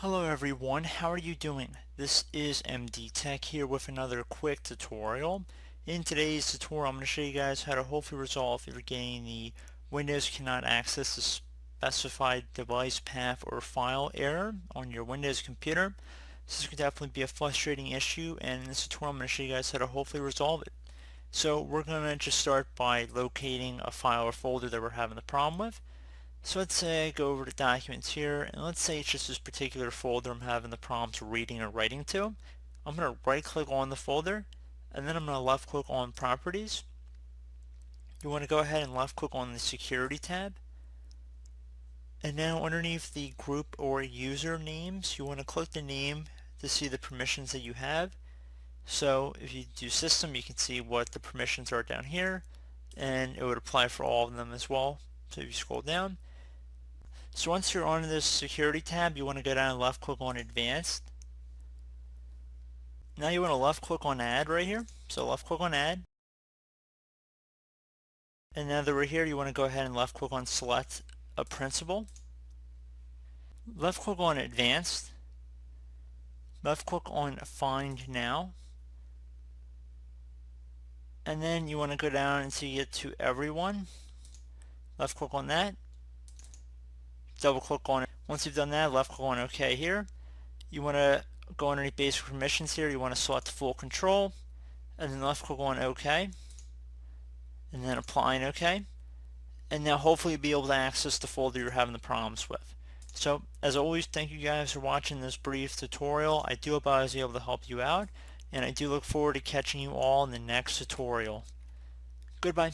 Hello everyone, how are you doing? This is MD Tech here with another quick tutorial. In today's tutorial I'm going to show you guys how to hopefully resolve if you're getting the Windows cannot access the specified device path or file error on your Windows computer. This could definitely be a frustrating issue, and in this tutorial I'm going to show you guys how to hopefully resolve it. So we're going to just start by locating a file or folder that we're having the problem with. So let's say I go over to documents here, and let's say it's just this particular folder I'm having the problems reading or writing to. I'm going to right click on the folder, and then I'm going to left click on properties. You want to go ahead and left click on the security tab. And now underneath the group or user names, you want to click the name to see the permissions that you have. So if you do system, you can see what the permissions are down here, and it would apply for all of them as well. So if you scroll down, so once you're on this security tab, you want to go down and left click on advanced. Now you want to left click on add right here. So left click on add. And now that we're here, you want to go ahead and left click on select a principal. Left click on advanced. Left click on find now. And then you want to go down until you get to everyone. Left click on that. Double click on it. Once you've done that, left click on OK here. You want to go underneath basic permissions here. You want to select full control, and then left click on OK, and then apply and OK. And now hopefully you'll be able to access the folder you're having the problems with. So as always, thank you guys for watching this brief tutorial. I do hope I was able to help you out, and I do look forward to catching you all in the next tutorial. Goodbye.